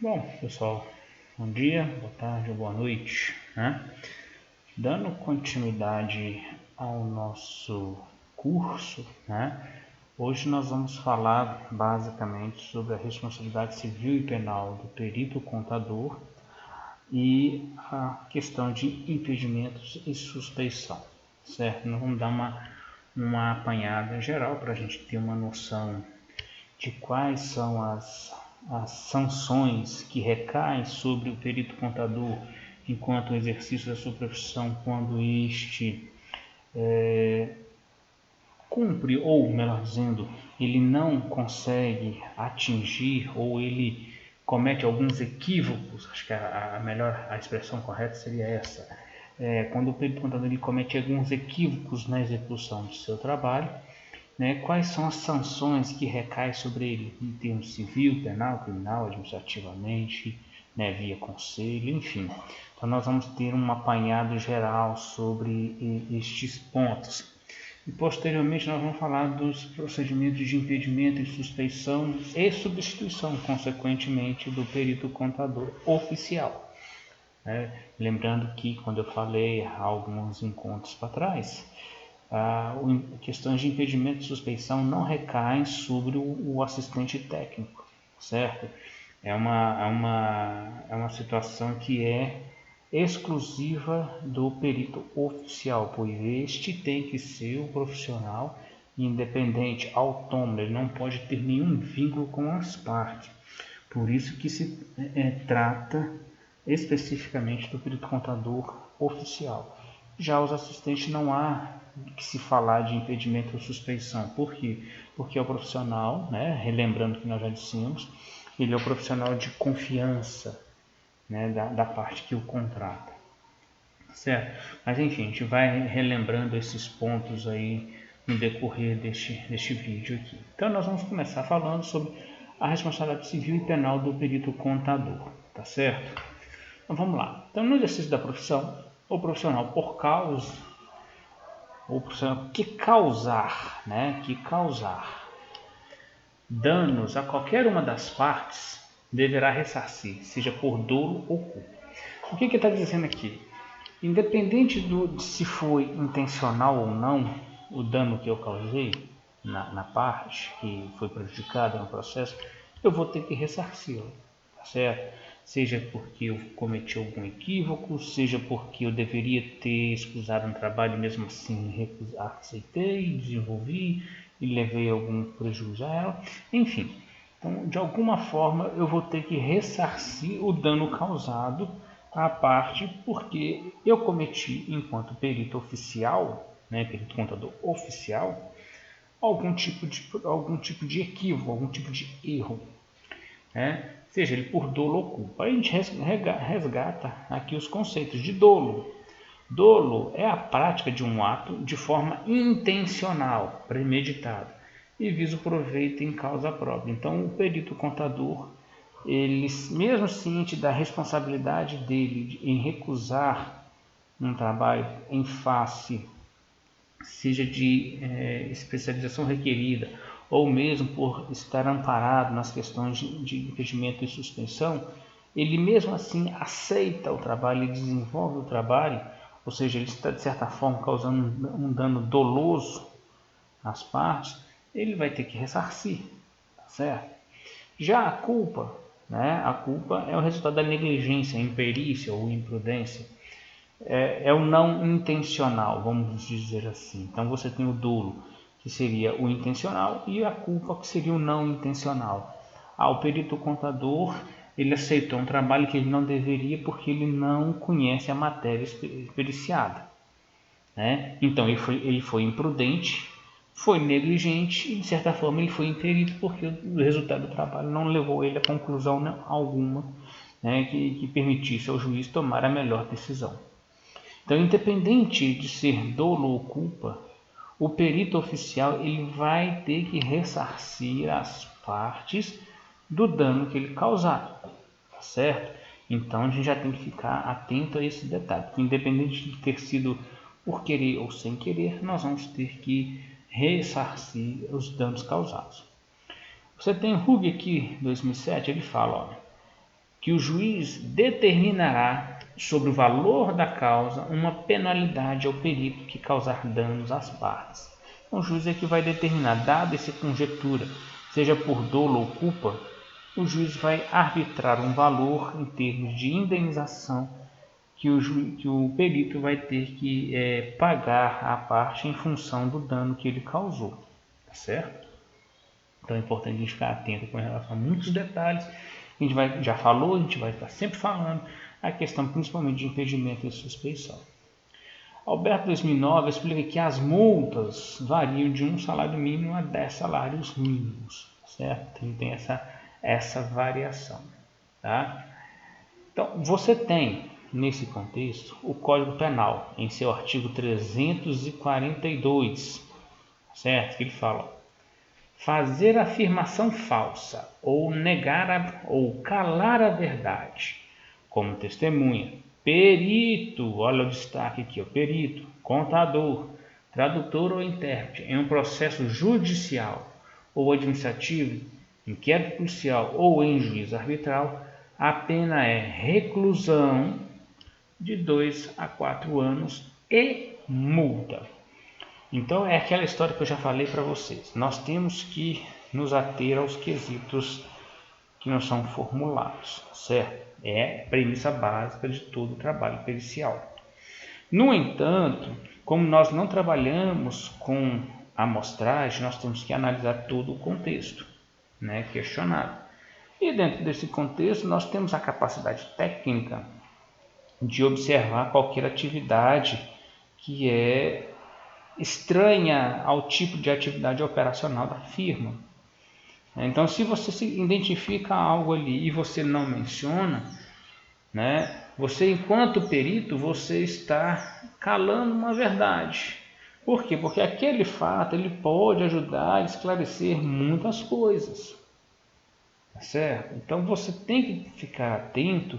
Bom, pessoal, bom dia, boa tarde ou boa noite, né? Dando continuidade ao nosso curso, né? Hoje nós vamos falar basicamente sobre a responsabilidade civil e penal do perito contador e a questão de impedimentos e suspeição, certo? Nós vamos dar uma apanhada geral para a gente ter uma noção de quais são as sanções que recaem sobre o perito contador enquanto exercício da sua profissão quando este cumpre, ou melhor dizendo, ele não consegue atingir ou ele comete alguns equívocos. Acho que a expressão correta seria essa. Quando o perito contador ele comete alguns equívocos na execução do seu trabalho, né, quais são as sanções que recaem sobre ele em termos civil, penal, criminal, administrativamente, né, via conselho, enfim. Então nós vamos ter um apanhado geral sobre estes pontos. E posteriormente nós vamos falar dos procedimentos de impedimento e suspeição e substituição, consequentemente, do perito contador oficial. Lembrando que quando eu falei há alguns encontros para trás, questões de impedimento e suspeição não recaem sobre o assistente técnico, certo? É uma situação que é exclusiva do perito oficial, pois este tem que ser o profissional independente, autônomo, ele não pode ter nenhum vínculo com as partes. Por isso que se trata especificamente do perito contador oficial. Já os assistentes não há que se falar de impedimento ou suspeição. Por quê? Porque é o profissional, né, relembrando que nós já dissemos, ele é o profissional de confiança, né, da parte que o contrata. Certo? Mas enfim, a gente vai relembrando esses pontos aí no decorrer deste vídeo aqui. Então nós vamos começar falando sobre a responsabilidade civil e penal do perito contador, tá certo? Então vamos lá. Então no exercício da profissão, o profissional por causa, ou profissional que causar, né, que causar danos a qualquer uma das partes, deverá ressarcir, seja por dolo ou culpa. O que está dizendo aqui? Independente de se foi intencional ou não o dano que eu causei na parte que foi prejudicada no processo, eu vou ter que ressarci-lo, tá certo? Seja porque eu cometi algum equívoco, seja porque eu deveria ter escusado um trabalho e mesmo assim aceitei, desenvolvi e levei algum prejuízo a ela, enfim. Então, de alguma forma, eu vou ter que ressarcir o dano causado à parte, porque eu cometi, enquanto perito oficial, né, perito contador oficial, algum tipo de equívoco, algum tipo de erro, né? Seja ele por dolo ou culpa. Aí a gente resgata aqui os conceitos de dolo. Dolo é a prática de um ato de forma intencional, premeditada, e visa o proveito em causa própria. Então, o perito contador, ele, mesmo ciente da responsabilidade dele em recusar um trabalho em face, seja de especialização requerida, ou mesmo por estar amparado nas questões de impedimento e suspensão, ele mesmo assim aceita o trabalho e desenvolve o trabalho, ou seja, ele está de certa forma causando um dano doloso às partes, ele vai ter que ressarcir, tá certo? Já a culpa, né? A culpa é o resultado da negligência, imperícia ou imprudência. É o não intencional, vamos dizer assim. Então você tem o dolo, que seria o intencional, e a culpa, que seria o não intencional. O perito contador, ele aceitou um trabalho que ele não deveria porque ele não conhece a matéria periciada, né? Então ele foi imprudente, foi negligente e de certa forma ele foi imperito porque o resultado do trabalho não levou ele a conclusão alguma, né, que permitisse ao juiz tomar a melhor decisão. Então, independente de ser dolo ou culpa, o perito oficial ele vai ter que ressarcir as partes do dano que ele causar, tá certo? Então a gente já tem que ficar atento a esse detalhe, porque independente de ter sido por querer ou sem querer, nós vamos ter que ressarcir os danos causados. Você tem o Hug aqui, 2007, ele fala, olha, que o juiz determinará sobre o valor da causa uma penalidade ao perito que causar danos às partes. O juiz é que vai determinar, dada essa conjectura, seja por dolo ou culpa, o juiz vai arbitrar um valor em termos de indenização que o perito vai ter que pagar à parte em função do dano que ele causou, tá certo? Então é importante a gente ficar atento com relação a muitos detalhes. A gente já falou, a gente vai estar sempre falando a questão principalmente de impedimento e suspeição. Alberto 2009 explica que as multas variam de 1 salário mínimo a 10 salários mínimos, certo? Então tem essa variação, tá? Então você tem nesse contexto o Código Penal em seu artigo 342, certo? Que ele fala: fazer afirmação falsa ou negar ou calar a verdade, como testemunha, perito, olha o destaque aqui, perito, contador, tradutor ou intérprete em um processo judicial ou administrativo, inquérito policial ou em juízo arbitral, a pena é reclusão de 2 a 4 anos e multa. Então é aquela história que eu já falei para vocês. Nós temos que nos ater aos quesitos que não são formulados, certo? É a premissa básica de todo o trabalho pericial. No entanto, como nós não trabalhamos com amostragem, nós temos que analisar todo o contexto, né, questionado. E dentro desse contexto, nós temos a capacidade técnica de observar qualquer atividade que é estranha ao tipo de atividade operacional da firma. Então, se você se identifica algo ali e você não menciona, né, você, enquanto perito, você está calando uma verdade. Por quê? Porque aquele fato ele pode ajudar a esclarecer muitas coisas, certo? Então, você tem que ficar atento,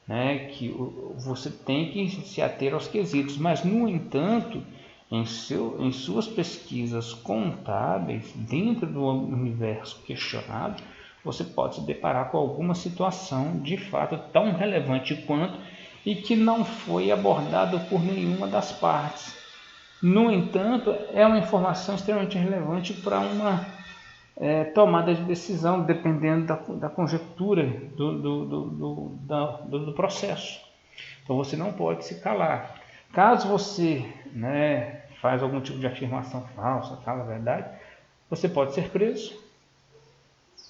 né, que você tem que se ater aos quesitos, mas, no entanto, em suas pesquisas contábeis, dentro do universo questionado, você pode se deparar com alguma situação de fato tão relevante quanto e que não foi abordada por nenhuma das partes. No entanto, é uma informação extremamente relevante para uma tomada de decisão, dependendo da conjectura do processo. Então você não pode se calar. Caso você, né, faz algum tipo de afirmação falsa, cala a verdade, você pode ser preso,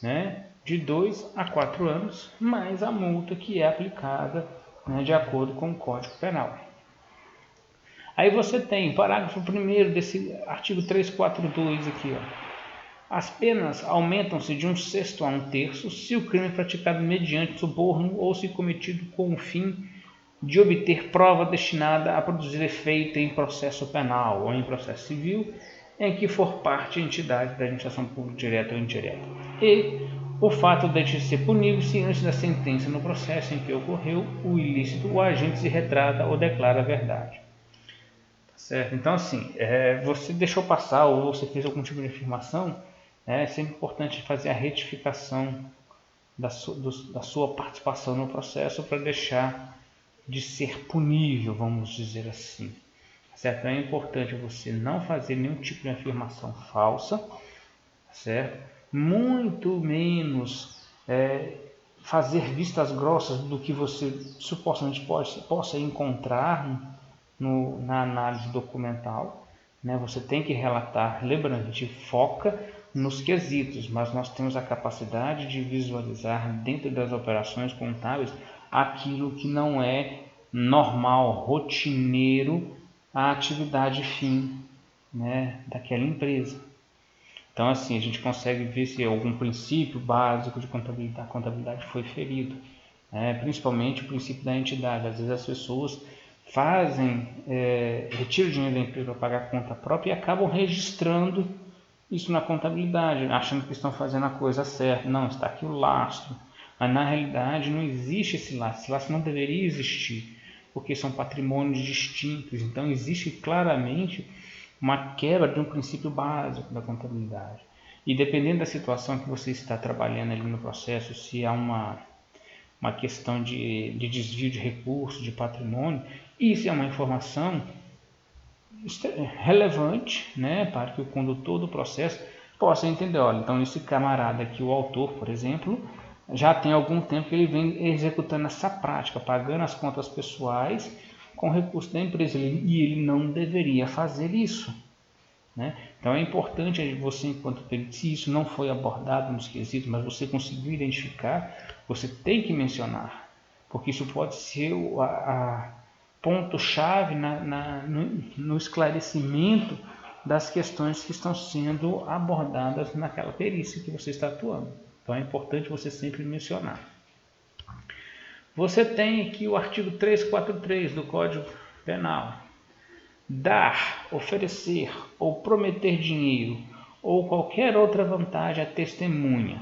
né, de 2 a 4 anos, mais a multa que é aplicada, né, de acordo com o Código Penal. Aí você tem, parágrafo 1º desse artigo 342 aqui, ó. As penas aumentam-se de 1/6 a 1/3 se o crime é praticado mediante suborno ou se cometido com o fim de obter prova destinada a produzir efeito em processo penal ou em processo civil em que for parte a entidade da administração pública direta ou indireta. E o fato de ser punível se antes da sentença no processo em que ocorreu o ilícito o agente se retrata ou declara a verdade. Certo? Então, assim, você deixou passar ou você fez algum tipo de afirmação, é sempre importante fazer a retificação da sua participação no processo para deixar de ser punível, vamos dizer assim. Certo? É importante você não fazer nenhum tipo de afirmação falsa, certo? Muito menos fazer vistas grossas do que você supostamente possa encontrar na análise documental, né? Você tem que relatar, lembrando, a gente foca nos quesitos, mas nós temos a capacidade de visualizar dentro das operações contábeis aquilo que não é normal, rotineiro, a atividade fim, né, daquela empresa. Então, assim, a gente consegue ver se algum princípio básico de contabilidade foi ferido, né? Principalmente o princípio da entidade. Às vezes as pessoas fazem, retiram dinheiro da empresa para pagar a conta própria e acabam registrando isso na contabilidade, achando que estão fazendo a coisa certa. Não, está aqui o lastro. Mas na realidade não existe esse lastro não deveria existir, porque são patrimônios distintos. Então existe claramente uma quebra de um princípio básico da contabilidade. E dependendo da situação que você está trabalhando ali no processo, se há uma questão de desvio de recursos, de patrimônio, isso é uma informação relevante, né, para que o condutor do processo possa entender, olha, então esse camarada aqui, o autor, por exemplo, já tem algum tempo que ele vem executando essa prática, pagando as contas pessoais com recurso da empresa, e ele não deveria fazer isso, né? Então é importante você, enquanto perito, se isso não foi abordado nos quesitos, mas você conseguiu identificar, você tem que mencionar, porque isso pode ser a ponto-chave no esclarecimento das questões que estão sendo abordadas naquela perícia que você está atuando. Então é importante você sempre mencionar. Você tem aqui o artigo 343 do Código Penal. Dar, oferecer ou prometer dinheiro ou qualquer outra vantagem à testemunha,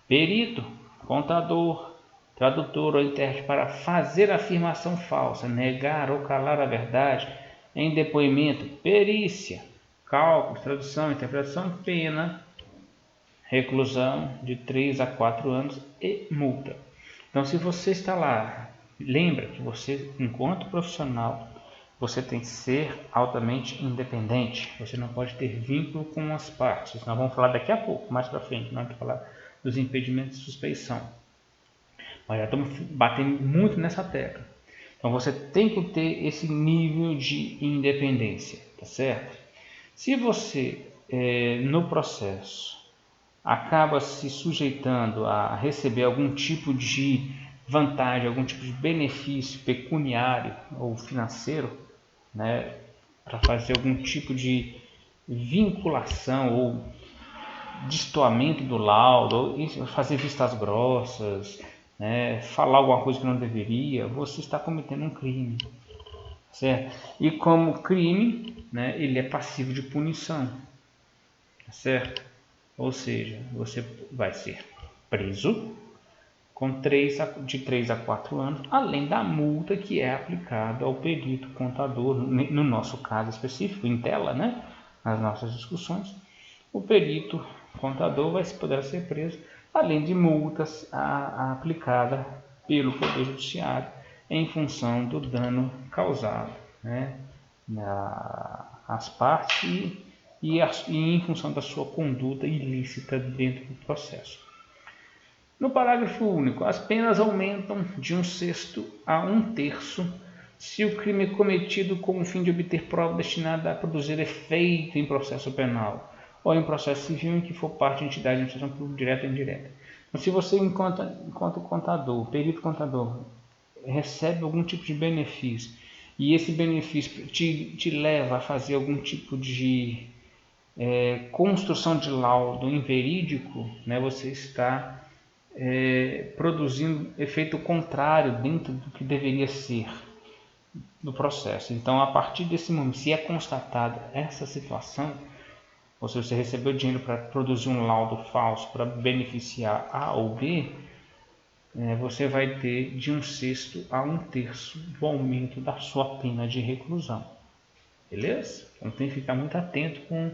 perito, contador, tradutor ou intérprete para fazer afirmação falsa, negar ou calar a verdade em depoimento, perícia, cálculo, tradução, interpretação, pena, reclusão de 3 a 4 anos e multa. Então, se você está lá, lembra que você, enquanto profissional, você tem que ser altamente independente. Você não pode ter vínculo com as partes. Nós vamos falar daqui a pouco, mais para frente, nós vamos falar dos impedimentos de suspeição. Mas já estamos batendo muito nessa tecla. Então você tem que ter esse nível de independência, tá certo? Se você, no processo, acaba se sujeitando a receber algum tipo de vantagem, algum tipo de benefício pecuniário ou financeiro, né, para fazer algum tipo de vinculação ou destoamento do laudo, ou fazer vistas grossas, né, falar alguma coisa que não deveria, você está cometendo um crime, certo? E como crime, né, ele é passivo de punição, certo? Ou seja, você vai ser preso com de 3 a 4 anos, além da multa que é aplicada ao perito contador, no nosso caso específico, em tela, né? Nas nossas discussões, o perito contador poderá ser preso, além de multas aplicada pelo Poder Judiciário em função do dano causado, né? Às partes e em função da sua conduta ilícita dentro do processo. No parágrafo único, as penas aumentam de 1/6 a 1/3 se o crime é cometido com o fim de obter prova destinada a produzir efeito em processo penal ou em processo civil em que for parte de entidade de administração pública direta ou indireta. Então, se você, enquanto contador, perito contador, recebe algum tipo de benefício e esse benefício te leva a fazer algum tipo de construção de laudo inverídico, né, você está produzindo efeito contrário dentro do que deveria ser do processo. Então, a partir desse momento, se é constatada essa situação, ou se você recebeu dinheiro para produzir um laudo falso para beneficiar A ou B, você vai ter de 1/6 a 1/3 do aumento da sua pena de reclusão. Beleza? Então tem que ficar muito atento com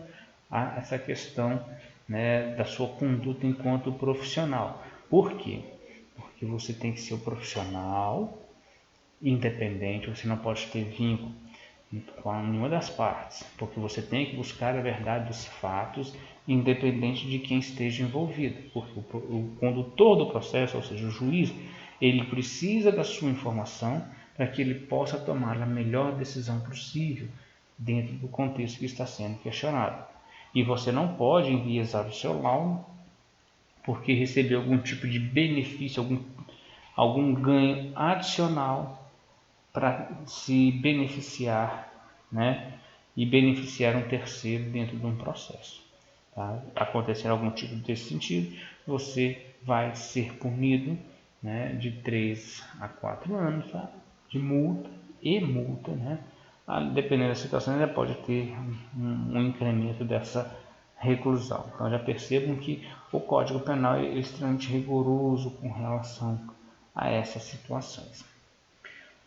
essa questão, né, da sua conduta enquanto profissional. Por quê? Porque você tem que ser um profissional independente, você não pode ter vínculo com nenhuma das partes, porque você tem que buscar a verdade dos fatos, independente de quem esteja envolvido, porque o condutor do processo, ou seja, o juiz, ele precisa da sua informação para que ele possa tomar a melhor decisão possível dentro do contexto que está sendo questionado. E você não pode enviesar o seu laudo porque recebeu algum tipo de benefício, algum ganho adicional para se beneficiar, né, e beneficiar um terceiro dentro de um processo. Tá? Acontecer algum tipo desse sentido, você vai ser punido, né, de 3 a 4 anos, tá? De multa, né? Dependendo da situação, ainda pode ter um incremento dessa reclusão. Então já percebam que o Código Penal é extremamente rigoroso com relação a essas situações.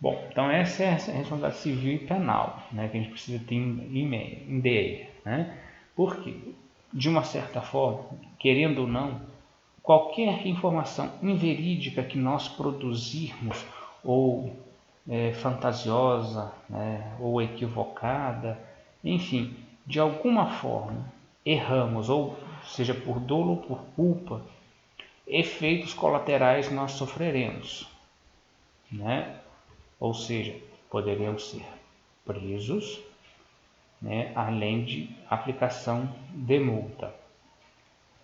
Bom, então essa é a responsabilidade civil e penal, né, que a gente precisa ter em ideia, né? Porque, de uma certa forma, querendo ou não, qualquer informação inverídica que nós produzirmos ou fantasiosa, né, ou equivocada, enfim, de alguma forma erramos, ou seja por dolo ou por culpa, efeitos colaterais nós sofreremos, né? Ou seja, poderemos ser presos, né, além de aplicação de multa,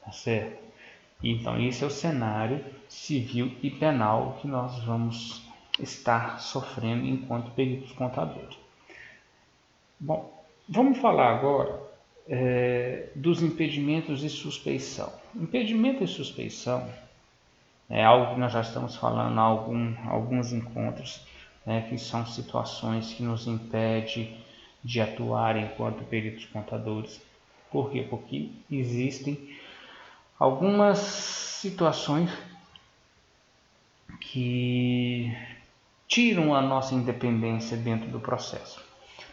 tá certo? Então, esse é o cenário civil e penal que nós vamos estar sofrendo enquanto peritos contadores. Bom, vamos falar agora dos impedimentos e suspeição. Impedimento e suspeição é algo que nós já estamos falando há alguns encontros, né, que são situações que nos impedem de atuar enquanto peritos contadores. Por quê? Porque existem algumas situações que tiram a nossa independência dentro do processo.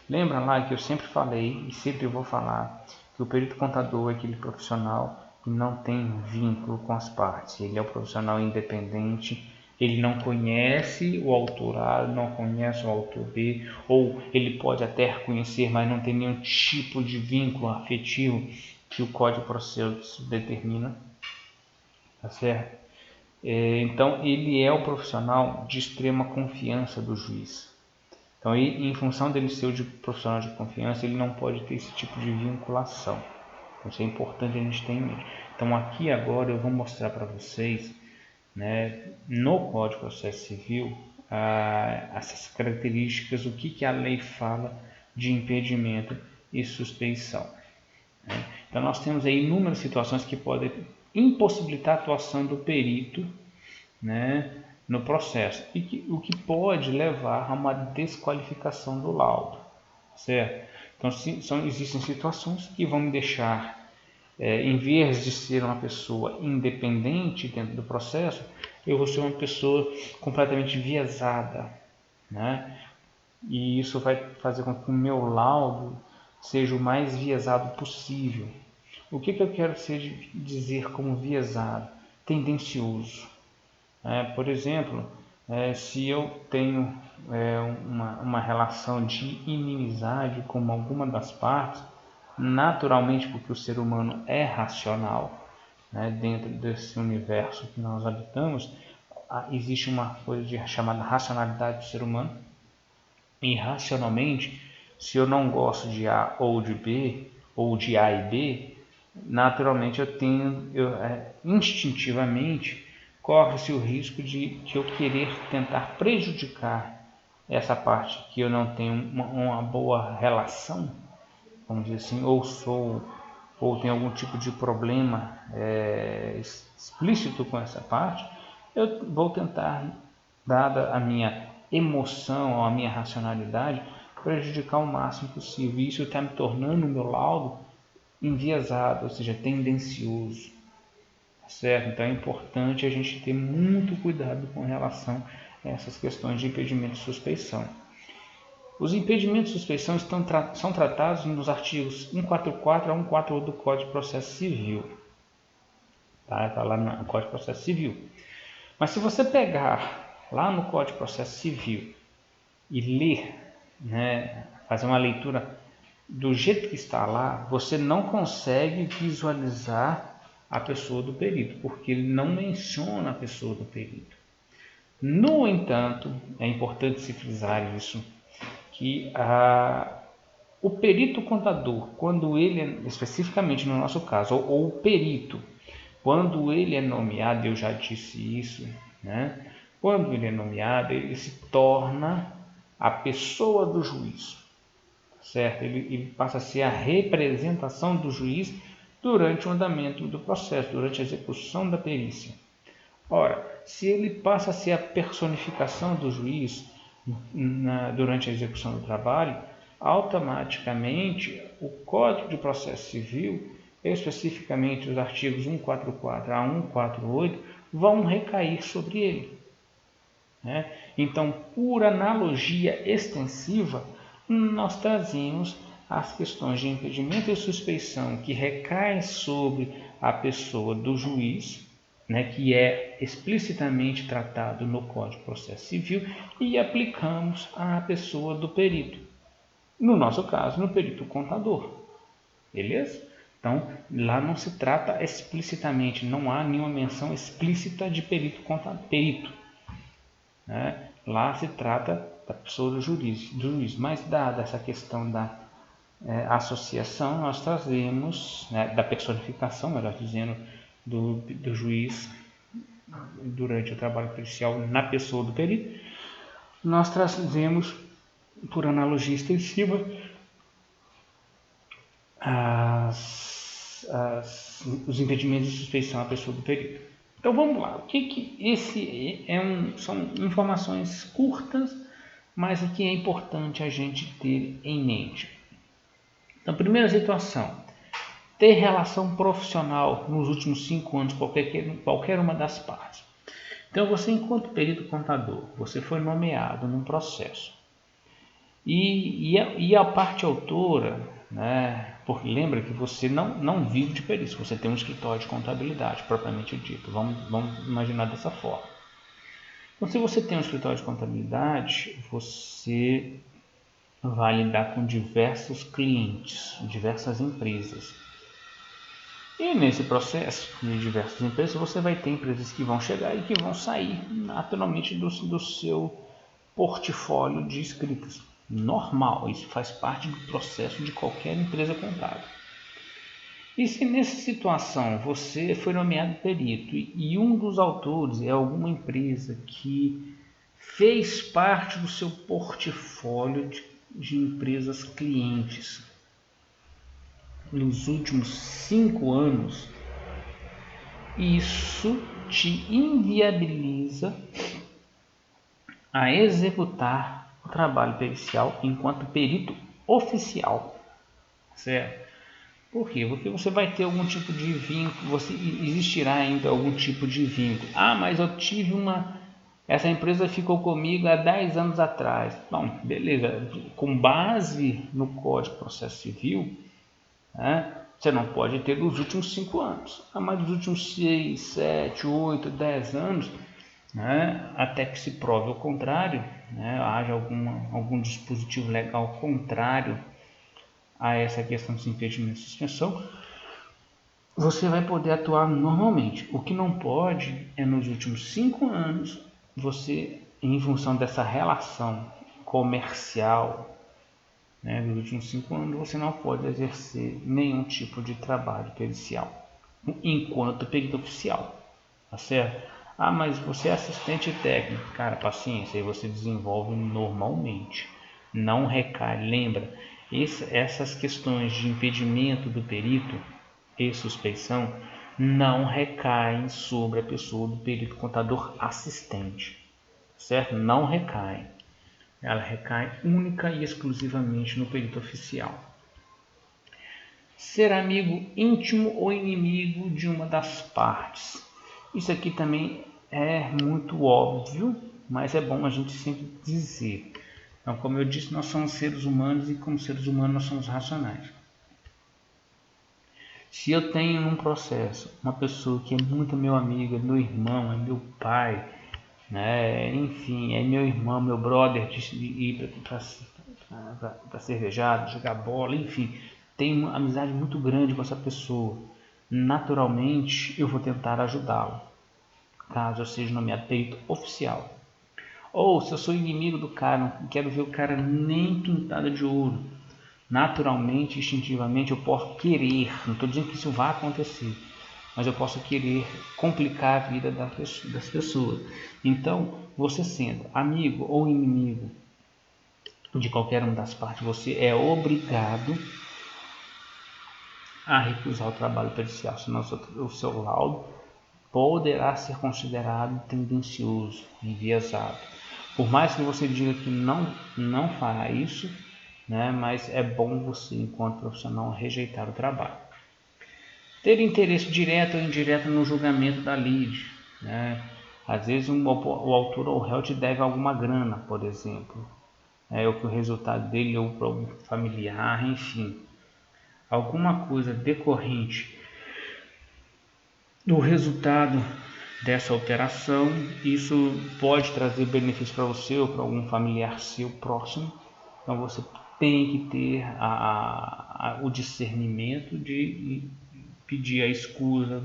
Lembra lá que eu sempre falei e sempre vou falar que o perito contador é aquele profissional que não tem vínculo com as partes. Ele é o profissional independente, ele não conhece o autor A, não conhece o autor B, ou ele pode até conhecer, mas não tem nenhum tipo de vínculo afetivo que o Código de Processo determina, tá certo? Então, ele é o profissional de extrema confiança do juiz. Então, em função dele ser o profissional de confiança, ele não pode ter esse tipo de vinculação. Então, isso é importante a gente ter em mente. Então, aqui agora eu vou mostrar para vocês, né, no Código de Processo Civil, essas características, o que a lei fala de impedimento e suspeição. Né? Então, nós temos aí inúmeras situações que podem impossibilitar a atuação do perito, né, no processo, o que pode levar a uma desqualificação do laudo, certo? Então, existem situações que vão me deixar, em vez de ser uma pessoa independente dentro do processo, eu vou ser uma pessoa completamente enviesada, né? E isso vai fazer com que o meu laudo seja o mais enviesado possível. O que eu quero dizer como enviesado? Tendencioso. Por exemplo, se eu tenho uma relação de inimizade com alguma das partes, naturalmente, porque o ser humano é racional, né, dentro desse universo que nós habitamos, existe uma coisa chamada racionalidade do ser humano, e racionalmente, se eu não gosto de A ou de B, ou de A e B, naturalmente instintivamente, corre-se o risco de eu querer tentar prejudicar essa parte que eu não tenho uma boa relação, vamos dizer assim, ou tenho algum tipo de problema explícito com essa parte, eu vou tentar, dada a minha emoção ou a minha racionalidade, prejudicar o máximo possível. Isso está me tornando o meu laudo enviesado, ou seja, tendencioso. Certo? Então é importante a gente ter muito cuidado com relação a essas questões de impedimento e suspeição. Os impedimentos e suspeição são tratados nos artigos 144 a 148 do Código de Processo Civil. Está lá no Código de Processo Civil. Mas se você pegar lá no Código de Processo Civil e ler, né, fazer uma leitura do jeito que está lá, você não consegue visualizar a pessoa do perito, porque ele não menciona a pessoa do perito. No entanto, é importante se frisar isso, que o perito contador, quando ele especificamente no nosso caso, ou o perito, quando ele é nomeado, eu já disse isso, né? Quando ele é nomeado, ele se torna a pessoa do juiz, certo? Ele passa a ser a representação do juiz durante o andamento do processo, durante a execução da perícia. Ora, se ele passa a ser a personificação do juiz durante a execução do trabalho, automaticamente o Código de Processo Civil, especificamente os artigos 144 a 148, vão recair sobre ele. Né? Então, por analogia extensiva, nós trazemos as questões de impedimento e suspeição que recaem sobre a pessoa do juiz, né, que é explicitamente tratado no Código de Processo Civil, e aplicamos à pessoa do perito. No nosso caso, no perito contador. Beleza? Então, lá não se trata explicitamente, não há nenhuma menção explícita de perito contador. Né? Lá se trata da pessoa do juiz. Mas, dada essa questão da associação, nós trazemos, né, da personificação, melhor dizendo, do juiz durante o trabalho pericial na pessoa do perito, nós trazemos, por analogia extensiva, os impedimentos de suspeição à pessoa do perito. Então vamos lá, o que esse são informações curtas, mas que é importante a gente ter em mente. Então, primeira situação, ter relação profissional nos últimos 5 anos com qualquer uma das partes. Então, você, enquanto perito contador, você foi nomeado num processo. E a parte autora, né, porque lembra que você não vive de perícia, você tem um escritório de contabilidade, propriamente dito. Vamos imaginar dessa forma. Então, se você tem um escritório de contabilidade, você vai lidar com diversos clientes, diversas empresas. E nesse processo de diversas empresas, você vai ter empresas que vão chegar e que vão sair naturalmente do seu portfólio de escritas. Normal, isso faz parte do processo de qualquer empresa contábil. E se nessa situação você foi nomeado perito e um dos autores é alguma empresa que fez parte do seu portfólio de empresas clientes nos últimos 5 anos, isso te inviabiliza a executar o trabalho pericial enquanto perito oficial, certo? Por quê? Porque você vai ter algum tipo de vínculo, existirá ainda algum tipo de vínculo. Ah, mas eu tive essa empresa ficou comigo há 10 anos atrás. Bom, beleza, com base no Código de Processo Civil, né, você não pode ter dos últimos 5 anos. Ah, mas dos últimos 6, 7, 8, 10 anos, né, até que se prove o contrário, né, haja algum dispositivo legal contrário a essa questão de impedimento de suspensão, você vai poder atuar normalmente. O que não pode é nos últimos 5 anos, você, em função dessa relação comercial, né, dos últimos 5 anos, você não pode exercer nenhum tipo de trabalho pericial enquanto perito oficial, tá certo? Ah, mas você é assistente técnico. Cara, paciência, aí você desenvolve normalmente. Não recai. Lembra, essas questões de impedimento do perito e suspeição não recaem sobre a pessoa do perito contador assistente, certo? Não recaem. Ela recai única e exclusivamente no perito oficial. Ser amigo íntimo ou inimigo de uma das partes. Isso aqui também é muito óbvio, mas é bom a gente sempre dizer. Então, como eu disse, nós somos seres humanos e como seres humanos nós somos racionais. Se eu tenho num processo uma pessoa que é muito meu amigo, é meu irmão, é meu pai, né? Enfim, é meu irmão, meu brother de ir para cervejada, jogar bola, enfim, tenho uma amizade muito grande com essa pessoa. Naturalmente, eu vou tentar ajudá-lo, caso eu seja nomeado perito oficial. Ou se eu sou inimigo do cara, não quero ver o cara nem pintado de ouro, naturalmente, instintivamente, eu posso querer, não estou dizendo que isso vai acontecer, mas eu posso querer complicar a vida das pessoas. Então, você sendo amigo ou inimigo de qualquer uma das partes, você é obrigado a recusar o trabalho pericial, senão o seu laudo poderá ser considerado tendencioso, enviesado. Por mais que você diga que não fará isso, né, mas é bom você, enquanto profissional, rejeitar o trabalho. Ter interesse direto ou indireto no julgamento da lide, né? Às vezes o autor ou o réu te deve alguma grana, por exemplo, ou que o resultado dele ou para algum familiar, enfim, alguma coisa decorrente do resultado dessa alteração. Isso pode trazer benefício para você ou para algum familiar seu próximo. Então você tem que ter o discernimento de pedir a escusa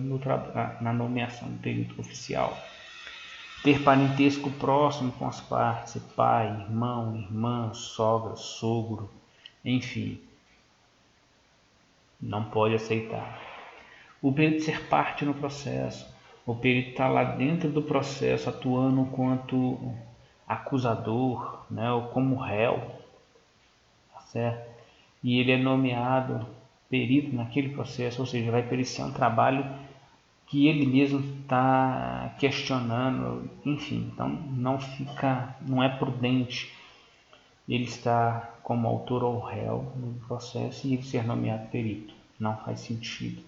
na nomeação do perito oficial. Ter parentesco próximo com as partes, pai, irmão, irmã, sogra, sogro, enfim, não pode aceitar. O perito ser parte no processo, o perito está lá dentro do processo atuando enquanto acusador, né, ou como réu, tá certo? E ele é nomeado perito naquele processo, ou seja, vai periciar um trabalho que ele mesmo está questionando, enfim, então não é prudente ele estar como autor ou réu no processo e ele ser nomeado perito, não faz sentido.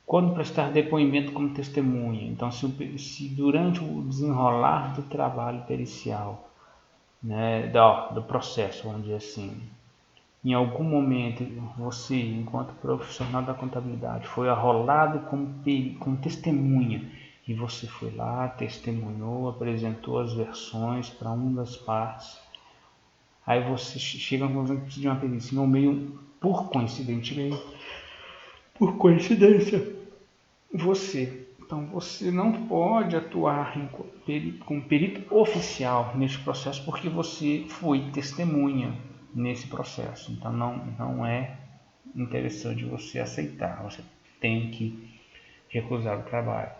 Quando prestar depoimento como testemunha, então se durante o desenrolar do trabalho pericial, né, do processo, vamos dizer assim, em algum momento você, enquanto profissional da contabilidade, foi arrolado como testemunha e você foi lá, testemunhou, apresentou as versões para uma das partes, aí você chega a conclusão que precisa de uma perícia no meio, por coincidência, então você não pode atuar como perito oficial neste processo porque você foi testemunha nesse processo. Então não é interessante você aceitar, você tem que recusar o trabalho.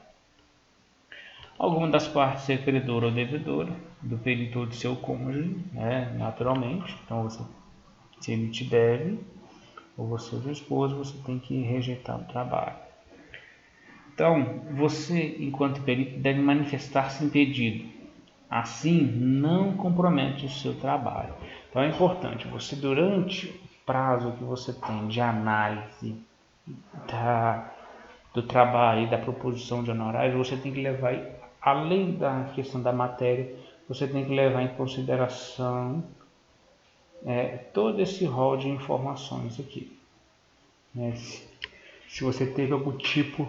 Alguma das partes é credora ou devedora do perito ou de seu cônjuge, né, naturalmente. Então se ele te deve, ou você ou sua esposa, você tem que rejeitar o trabalho. Então, você, enquanto perito, deve manifestar-se impedido. Assim, não compromete o seu trabalho. Então, é importante, você, durante o prazo que você tem de análise do trabalho e da proposição de honorários, você tem que levar, além da questão da matéria, você tem que levar em consideração todo esse rol de informações aqui. Se você teve algum tipo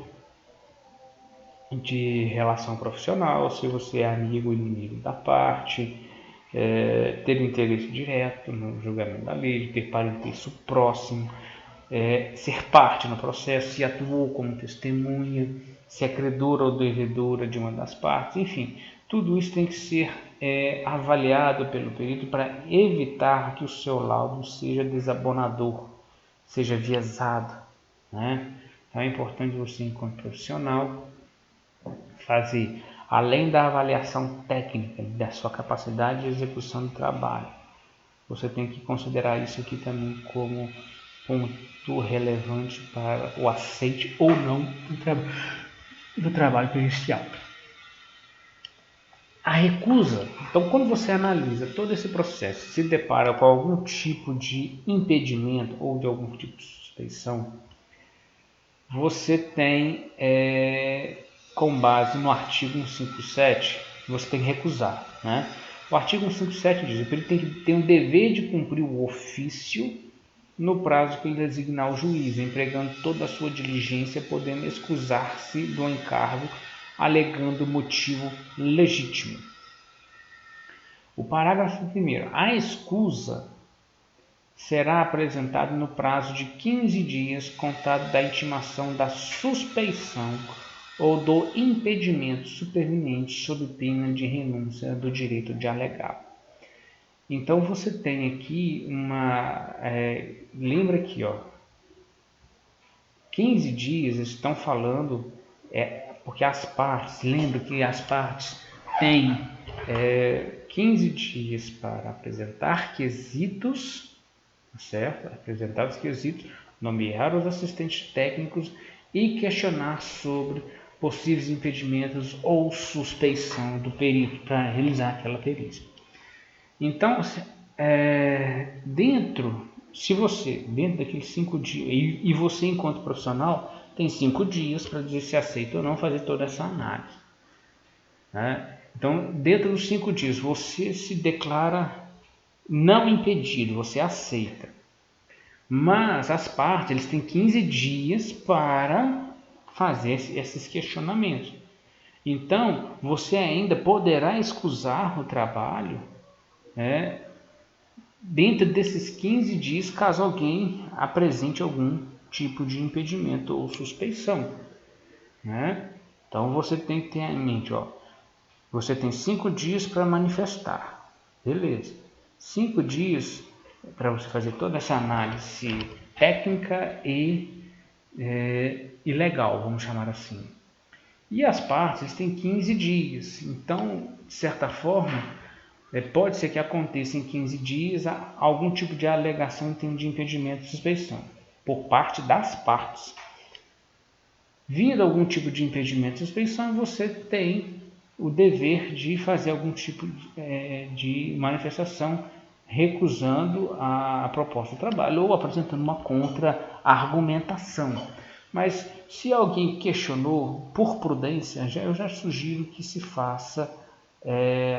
de relação profissional, se você é amigo ou inimigo da parte, ter interesse direto no julgamento da lei, ter parentesco próximo, ser parte no processo, se atuou como testemunha, se é credora ou devedora de uma das partes, enfim, tudo isso tem que ser avaliado pelo perito para evitar que o seu laudo seja desabonador, seja viesado, né? Então é importante você, enquanto profissional, fazer, além da avaliação técnica da sua capacidade de execução do trabalho, você tem que considerar isso aqui também como ponto relevante para o aceite ou não do trabalho pericial. A recusa, então quando você analisa todo esse processo, se depara com algum tipo de impedimento ou de algum tipo de suspeição, você tem, com base no artigo 157, você tem que recusar, né? O artigo 157 diz que ele tem o dever de cumprir o ofício no prazo que ele designar o juiz, empregando toda a sua diligência, podendo excusar-se do encargo, alegando motivo legítimo. O parágrafo 1º. A escusa será apresentada no prazo de 15 dias, contado da intimação da suspeição ou do impedimento superveniente sob pena de renúncia do direito de alegar. Então você tem aqui lembra aqui, 15 dias estão falando, porque as partes, lembra que as partes têm 15 dias para apresentar quesitos, certo? Apresentar os quesitos, nomear os assistentes técnicos e questionar sobre possíveis impedimentos ou suspeição do perito para realizar aquela perícia. Então, dentro daqueles 5 dias, e você, enquanto profissional, tem 5 dias para dizer se aceita ou não fazer toda essa análise, né? Então, dentro dos 5 dias, você se declara não impedido, você aceita. Mas as partes, eles têm 15 dias para fazer esses questionamentos. Então, você ainda poderá excusar o trabalho, né, dentro desses 15 dias, caso alguém apresente algum tipo de impedimento ou suspeição, né? Então, você tem que ter em mente, você tem 5 dias para manifestar, beleza. 5 dias para você fazer toda essa análise técnica e legal, vamos chamar assim. E as partes têm 15 dias, então, de certa forma, pode ser que aconteça em 15 dias algum tipo de alegação em termos de impedimento de suspeição, por parte das partes. Vindo algum tipo de impedimento de suspeição, você tem o dever de fazer algum tipo de manifestação recusando a proposta de trabalho ou apresentando uma contra-argumentação. Mas se alguém questionou, por prudência, eu já sugiro que se faça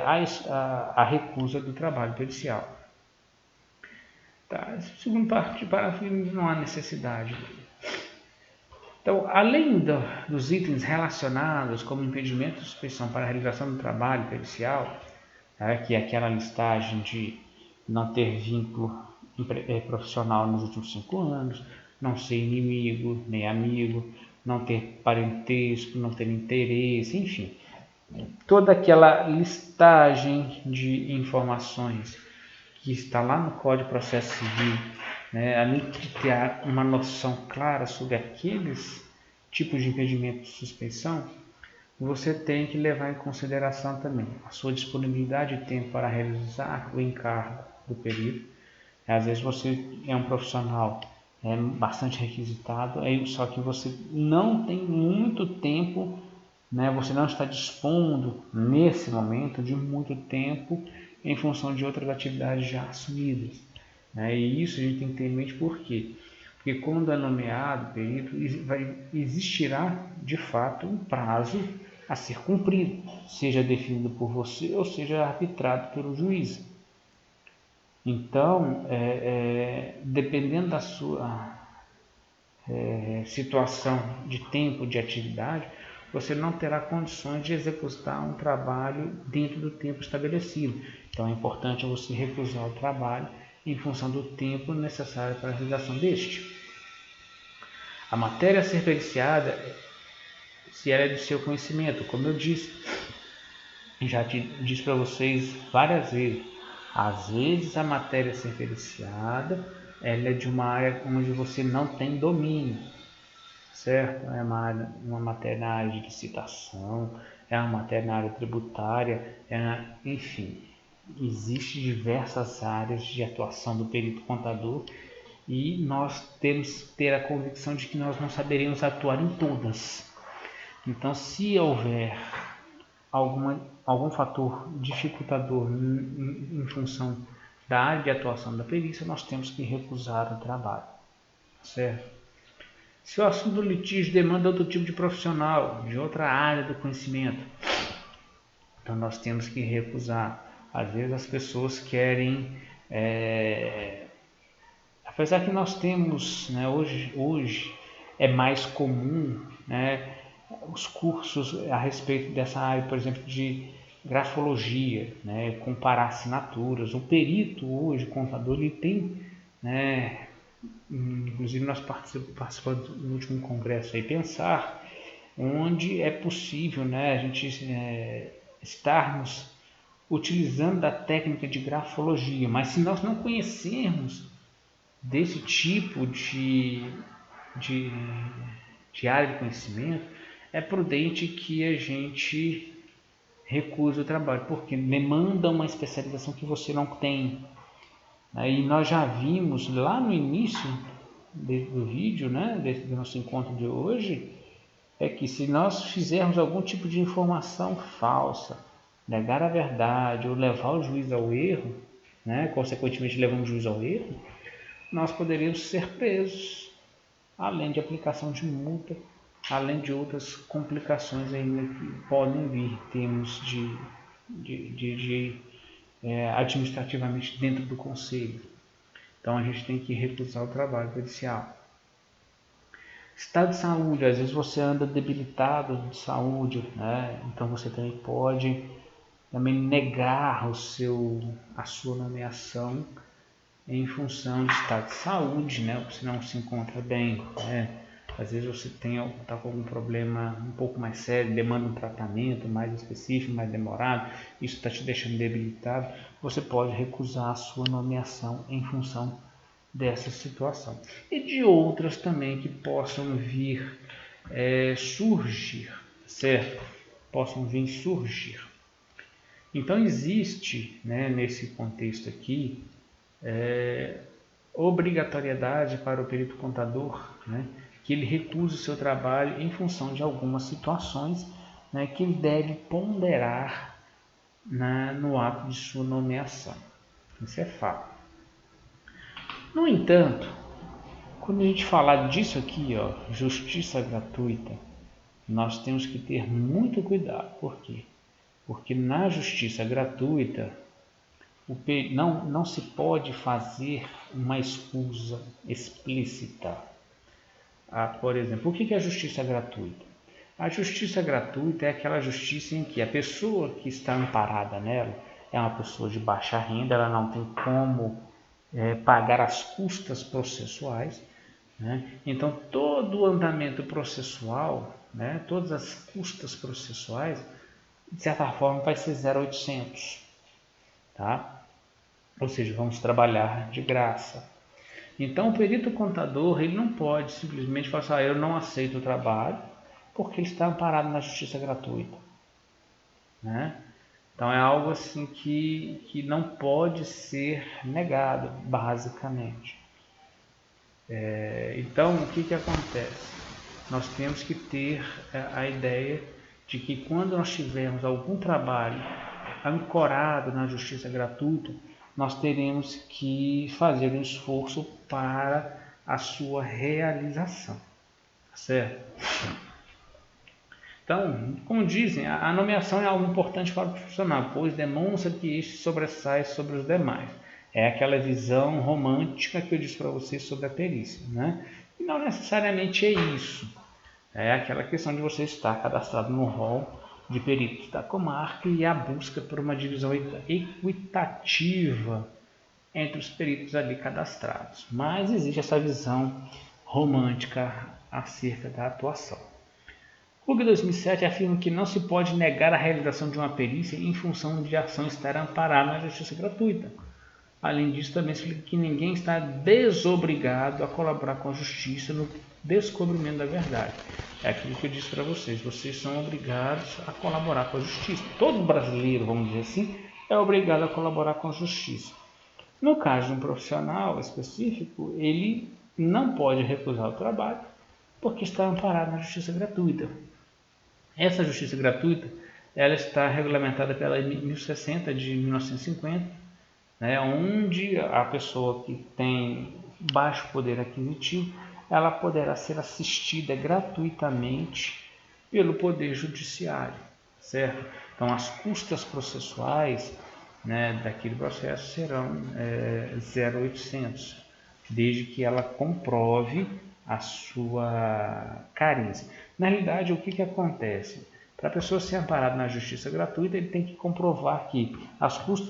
a recusa do trabalho pericial. Tá? Segundo parágrafo, não há necessidade. Então, além dos itens relacionados como impedimento de suspeição para a realização do trabalho pericial, que é aquela listagem de não ter vínculo profissional nos últimos 5 anos, não ser inimigo nem amigo, não ter parentesco, não ter interesse, enfim. Toda aquela listagem de informações que está lá no Código de Processo Civil, né, além de ter uma noção clara sobre aqueles tipos de impedimento de suspeição, você tem que levar em consideração também a sua disponibilidade de tempo para realizar o encargo do perito. Às vezes você é um profissional bastante requisitado, só que você não tem muito tempo, né, você não está dispondo nesse momento de muito tempo em função de outras atividades já assumidas. Né? E isso a gente tem que ter em mente por quê? Porque quando é nomeado perito, existirá de fato um prazo a ser cumprido, seja definido por você ou seja arbitrado pelo juiz. Então, dependendo da sua situação de tempo de atividade, você não terá condições de executar um trabalho dentro do tempo estabelecido. Então é importante você recusar o trabalho em função do tempo necessário para a realização deste. A matéria a ser periciada, se ela é do seu conhecimento, como eu disse, já disse para vocês várias vezes, às vezes a matéria a ser periciada, ela é de uma área onde você não tem domínio, certo? É uma matéria na área de licitação, é uma matéria na área tributária, enfim, existem diversas áreas de atuação do perito contador e nós temos que ter a convicção de que nós não saberemos atuar em todas. Então, se houver algum fator dificultador em função da área de atuação da perícia, nós temos que recusar o trabalho, certo? Se o assunto do litígio demanda outro tipo de profissional, de outra área do conhecimento, então nós temos que recusar. Às vezes as pessoas querem, apesar que nós temos, né, hoje é mais comum, né, os cursos a respeito dessa área, por exemplo, de grafologia, né, comparar assinaturas. O perito hoje, o contador, ele tem, né, inclusive nós participamos do último congresso aí, Pensar, onde é possível, né, a gente estarmos utilizando da técnica de grafologia, mas se nós não conhecermos desse tipo de, de área de conhecimento, é prudente que a gente recuse o trabalho, porque demanda uma especialização que você não tem. Aí nós já vimos lá no início do vídeo, né, do nosso encontro de hoje, é que se nós fizermos algum tipo de informação falsa, negar a verdade ou levar o juiz ao erro, né, consequentemente levando o juiz ao erro, nós poderíamos ser presos, além de aplicação de multa, além de outras complicações ainda que podem vir em termos de administrativamente dentro do conselho. Então a gente tem que recusar o trabalho pericial. Estado de saúde, às vezes você anda debilitado de saúde, né? Então você também pode negar a sua nomeação em função de estado de saúde, né? Você não se encontra bem, né? Às vezes você está com algum problema um pouco mais sério, demanda um tratamento mais específico, mais demorado, isso está te deixando debilitado, você pode recusar a sua nomeação em função dessa situação. E de outras também que possam vir surgir, certo? Possam vir surgir. Então existe, né, nesse contexto aqui, obrigatoriedade para o perito contador, né, que ele recuse o seu trabalho em função de algumas situações, né, que ele deve ponderar no ato de sua nomeação. Isso é fato. No entanto, quando a gente falar disso aqui, ó, justiça gratuita, nós temos que ter muito cuidado. Por quê? Porque na justiça gratuita, não se pode fazer uma escusa explícita. Por exemplo, o que é a justiça gratuita? A justiça gratuita é aquela justiça em que a pessoa que está amparada nela é uma pessoa de baixa renda, ela não tem como pagar as custas processuais, né? Então, todo o andamento processual, né, todas as custas processuais, de certa forma, vai ser 0,800. Tá? Ou seja, vamos trabalhar de graça. Então, o perito contador ele não pode simplesmente falar assim, eu não aceito o trabalho, porque ele está amparado na justiça gratuita. Né? Então, é algo assim que não pode ser negado, basicamente. Então, o que acontece? Nós temos que ter a ideia de que quando nós tivermos algum trabalho ancorado na justiça gratuita, nós teremos que fazer um esforço para a sua realização, certo? Então, como dizem, a nomeação é algo importante para o profissional, pois demonstra que este sobressai sobre os demais. É aquela visão romântica que eu disse para vocês sobre a perícia, né? E não necessariamente é isso. É aquela questão de você estar cadastrado no rol de peritos da comarca e a busca por uma divisão equitativa entre os peritos ali cadastrados. Mas existe essa visão romântica acerca da atuação. O RUG 2007 afirma que não se pode negar a realização de uma perícia em função de a ação estar amparada na justiça gratuita. Além disso, também explica que ninguém está desobrigado a colaborar com a justiça no descobrimento da verdade. É aquilo que eu disse para vocês, vocês são obrigados a colaborar com a justiça. Todo brasileiro, vamos dizer assim, é obrigado a colaborar com a justiça. No caso de um profissional específico, ele não pode recusar o trabalho porque está amparado na justiça gratuita. Essa justiça gratuita ela está regulamentada pela 1060 de 1950, né, onde a pessoa que tem baixo poder aquisitivo ela poderá ser assistida gratuitamente pelo Poder Judiciário, certo? Então, as custas processuais, né, daquele processo serão 0,800, desde que ela comprove a sua carência. Na realidade, o que acontece? Para a pessoa ser amparada na justiça gratuita, ele tem que comprovar que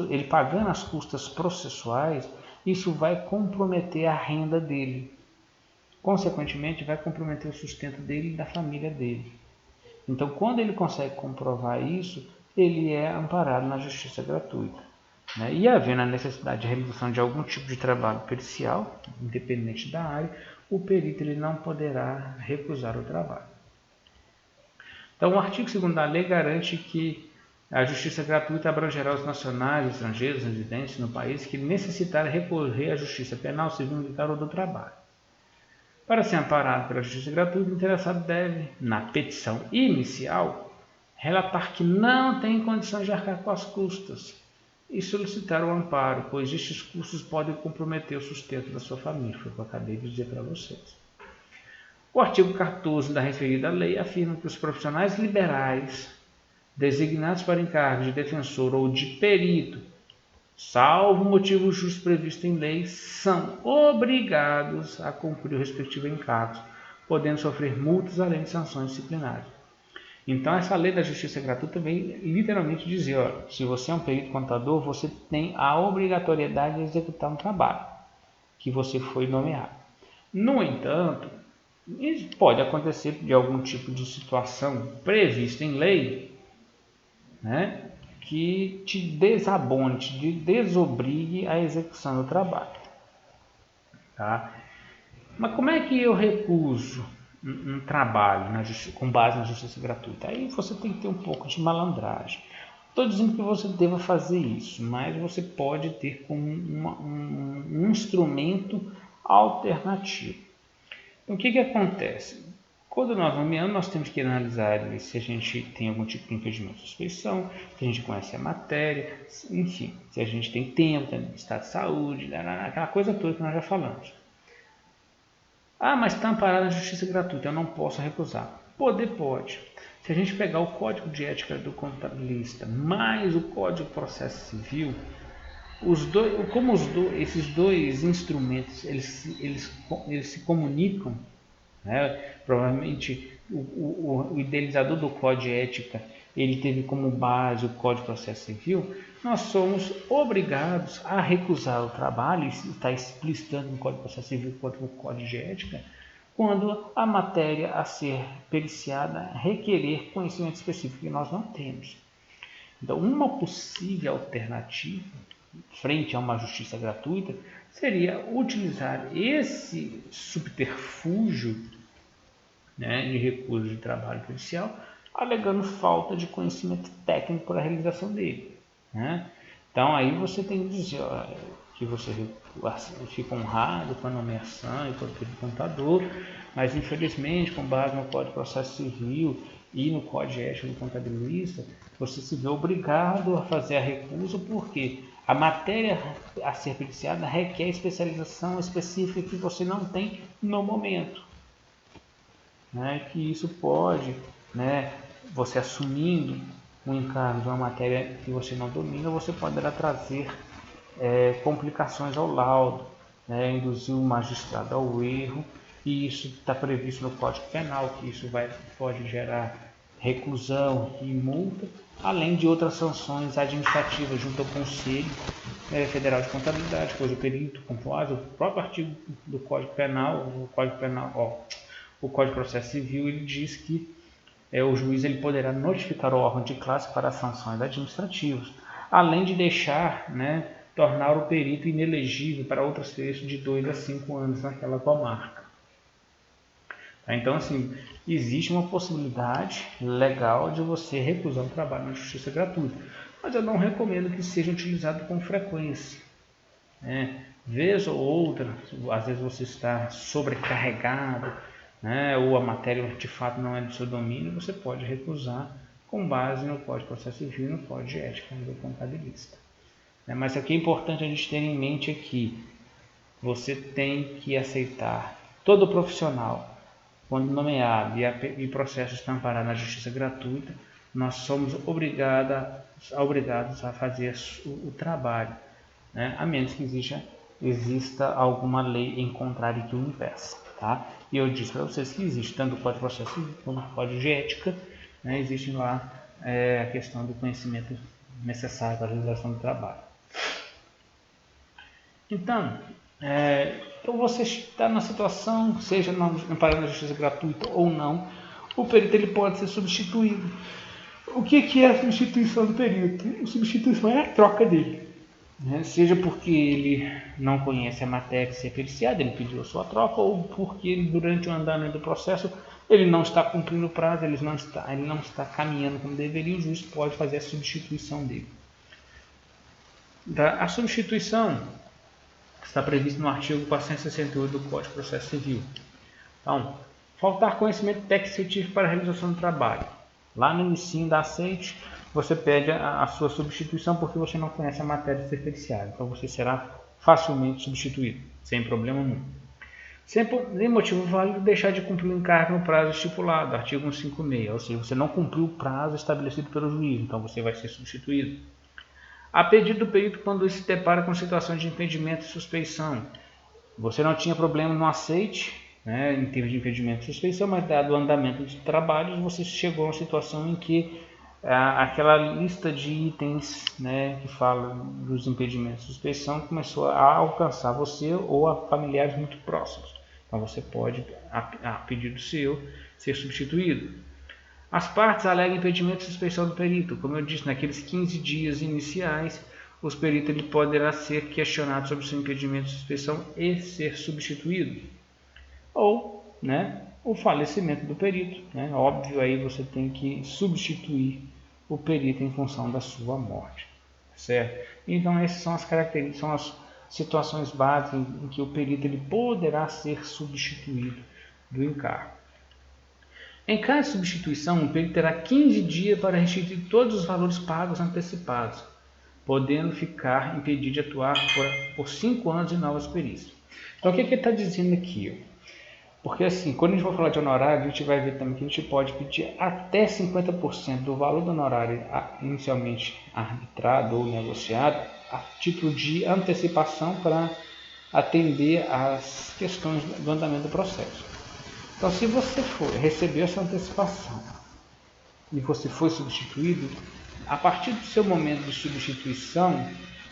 ele pagando as custas processuais, isso vai comprometer a renda dele. Consequentemente, vai comprometer o sustento dele e da família dele. Então, quando ele consegue comprovar isso, ele é amparado na justiça gratuita. Né? E havendo a necessidade de realização de algum tipo de trabalho pericial, independente da área, o perito ele não poderá recusar o trabalho. Então, o artigo 2º da lei garante que a justiça gratuita abrangerá os nacionais, estrangeiros, residentes no país que necessitarem recorrer à justiça penal, civil, militar ou do trabalho. Para ser amparado pela justiça gratuita, o interessado deve, na petição inicial, relatar que não tem condições de arcar com as custas e solicitar o amparo, pois estes custos podem comprometer o sustento da sua família, foi o que eu acabei de dizer para vocês. O artigo 14 da referida lei afirma que os profissionais liberais designados para encargos de defensor ou de perito, salvo motivo justo previsto em lei, são obrigados a cumprir o respectivo encargo, podendo sofrer multas além de sanções disciplinares. Então, essa lei da justiça gratuita vem literalmente dizer, ó, se você é um perito contador, você tem a obrigatoriedade de executar um trabalho que você foi nomeado. No entanto, pode acontecer de algum tipo de situação prevista em lei, né, que te desabone, te desobrigue à execução do trabalho. Tá? Mas como é que eu recuso um trabalho com base na justiça gratuita? Aí você tem que ter um pouco de malandragem. Estou dizendo que você deva fazer isso, mas você pode ter como um instrumento alternativo. Então, o que acontece? Quando nós nomeamos, nós temos que analisar se a gente tem algum tipo de impedimento de suspeição, se a gente conhece a matéria, enfim, se a gente tem tempo, estado de saúde, aquela coisa toda que nós já falamos. Ah, mas está amparado na justiça gratuita, eu não posso recusar. Poder pode. Se a gente pegar o Código de Ética do Contabilista mais o Código de Processo Civil, esses dois instrumentos eles se comunicam, né? Provavelmente o idealizador do Código de Ética ele teve como base o Código de Processo Civil. Nós somos obrigados a recusar o trabalho, isso está explicitando no Código de Processo Civil quanto no Código de Ética, quando a matéria a ser periciada requerer conhecimento específico que nós não temos. Então, uma possível alternativa frente a uma justiça gratuita seria utilizar esse subterfúgio, né, de recuso de trabalho policial, alegando falta de conhecimento técnico para a realização dele. Né? Então, aí você tem que dizer que você fica honrado com a nomeação e com o contador, mas infelizmente, com base no Código de Processo Civil e no Código de Ética do Contabilista, você se vê obrigado a fazer a recusa porque a matéria a ser periciada requer especialização específica que você não tem no momento. Né? Que isso pode, né, você assumindo um encargo de uma matéria que você não domina, você poderá trazer complicações ao laudo, né, induzir o magistrado ao erro, e isso está previsto no Código Penal, que isso pode gerar reclusão e multa, além de outras sanções administrativas junto ao Conselho Federal de Contabilidade, pois o perito, com base o próprio artigo do Código Penal, o Código de Processo Civil, ele diz que o juiz ele poderá notificar o órgão de classe para sanções administrativas, além de deixar, né, tornar o perito inelegível para outras períodos de 2 a 5 anos naquela comarca. Então, assim, existe uma possibilidade legal de você recusar um trabalho na justiça gratuita, mas eu não recomendo que seja utilizado com frequência. Vez ou outra, às vezes você está sobrecarregado, né, ou a matéria de fato não é do seu domínio, você pode recusar com base no Código de Processo Civil e no Código de Ética do Contabilista. Mas o que é importante a gente ter em mente é que você tem que aceitar todo profissional, quando nomeado e processo está amparado na justiça gratuita, nós somos obrigados a fazer o trabalho, né? A menos que exista alguma lei em contrário que o impeça. Tá? E eu disse para vocês que existe tanto o Código de Processo Civil como o Código de Ética, né? Existe lá a questão do conhecimento necessário para a realização do trabalho. Então, você está na situação, seja amparado na justiça gratuita ou não, o perito ele pode ser substituído. O que é a substituição do perito? A substituição é a troca dele. Seja porque ele não conhece a matéria que se é periciada, ele pediu a sua troca, ou porque ele, durante o andamento do processo ele não está cumprindo o prazo, ele não está caminhando como deveria, o juiz pode fazer a substituição dele. A substituição está prevista no artigo 468 do Código de Processo Civil. Então, faltar conhecimento técnico científico para a realização do trabalho. Lá no início da aceite, você pede a sua substituição porque você não conhece a matéria a ser periciada. Então, você será facilmente substituído, sem problema nenhum. Sem motivo válido deixar de cumprir o encargo no prazo estipulado, artigo 156. Ou seja, você não cumpriu o prazo estabelecido pelo juiz, então você vai ser substituído. A pedido do perito quando se depara com situações de impedimento e suspeição. Você não tinha problema no aceite, né, em termos de impedimento de suspeição, mas dado o andamento dos trabalhos, você chegou a uma situação em que aquela lista de itens, né, que fala dos impedimentos de suspeição começou a alcançar você ou a familiares muito próximos. Então você pode, a pedido seu, ser substituído. As partes alegam impedimento de suspeição do perito. Como eu disse, naqueles 15 dias iniciais, o perito ele poderá ser questionado sobre o seu impedimento de suspeição e ser substituído. Ou, né, o falecimento do perito. Né? Óbvio, aí você tem que substituir o perito em função da sua morte. Certo? Então, essas são as características, são as situações básicas em que o perito ele poderá ser substituído do encargo. Em caso de substituição, o perito terá 15 dias para restituir todos os valores pagos antecipados, podendo ficar impedido de atuar por 5 anos em novas perícias. Então, o que ele está dizendo aqui? Porque assim, quando a gente for falar de honorário, a gente vai ver também que a gente pode pedir até 50% do valor do honorário inicialmente arbitrado ou negociado a título de antecipação para atender às questões do andamento do processo. Então, se você recebeu essa antecipação e você foi substituído, a partir do seu momento de substituição,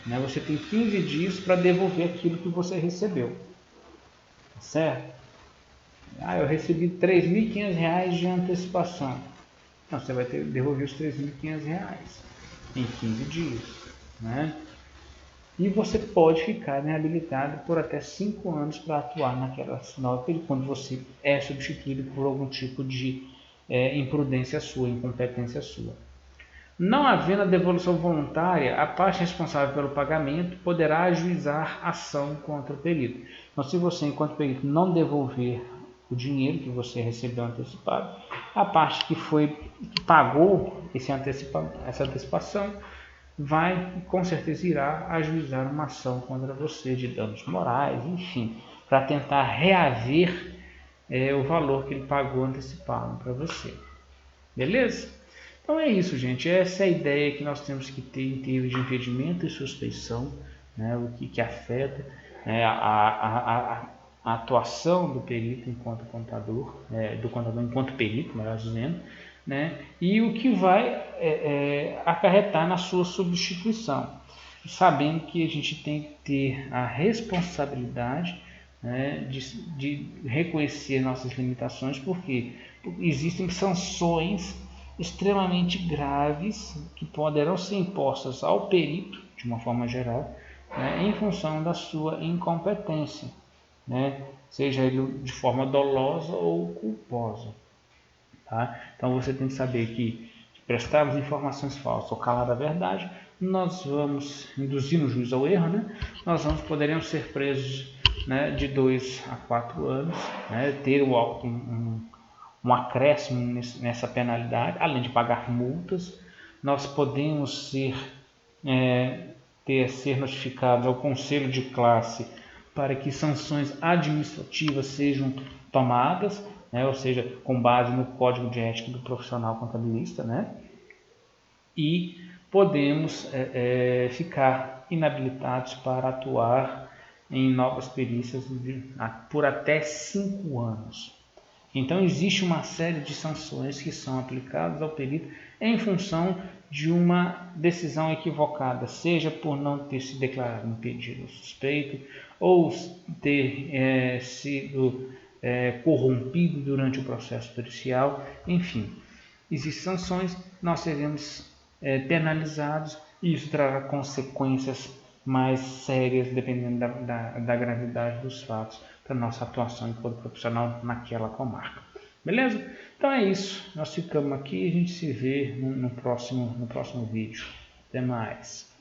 né, você tem 15 dias para devolver aquilo que você recebeu. Certo? Eu recebi R$3.500 de antecipação. Então, você vai ter que devolver os R$3.500 em 15 dias. Né? E você pode ficar inabilitado por até 5 anos para atuar naquela nova perícia, quando você é substituído por algum tipo de imprudência sua, incompetência sua. Não havendo a devolução voluntária, a parte responsável pelo pagamento poderá ajuizar ação contra o perito. Então, se você, enquanto perito, não devolver o dinheiro que você recebeu antecipado, a parte que pagou essa antecipação vai, com certeza, irá ajuizar uma ação contra você de danos morais, enfim, para tentar reaver o valor que ele pagou antecipado para você. Beleza? Então é isso, gente. Essa é a ideia que nós temos que ter em termos de impedimento e suspeição, né? O que afeta a atuação do perito enquanto contador, do contador enquanto perito, melhor dizendo, né? E o que vai acarretar na sua substituição, sabendo que a gente tem que ter a responsabilidade, né, de reconhecer nossas limitações, porque existem sanções extremamente graves que poderão ser impostas ao perito, de uma forma geral, né, em função da sua incompetência, né, seja ele de forma dolosa ou culposa. Tá? Então você tem que saber que prestarmos informações falsas ou calar a verdade, nós vamos induzir o juiz ao erro, né? Poderemos ser presos, né, de 2 a 4 anos, né, ter um acréscimo nessa penalidade, além de pagar multas. Nós podemos ser notificados ao conselho de classe para que sanções administrativas sejam tomadas, né, ou seja, com base no Código de Ética do Profissional Contabilista, né? E podemos ficar inabilitados para atuar em novas perícias por até 5 anos. Então existe uma série de sanções que são aplicadas ao perito em função de uma decisão equivocada, seja por não ter se declarado impedido suspeito ou ter sido corrompido durante o processo pericial, enfim. Existem sanções, nós seremos penalizados e isso trará consequências mais sérias dependendo da gravidade dos fatos para nossa atuação enquanto profissional naquela comarca. Beleza? Então é isso. Nós ficamos aqui e a gente se vê no próximo vídeo. Até mais.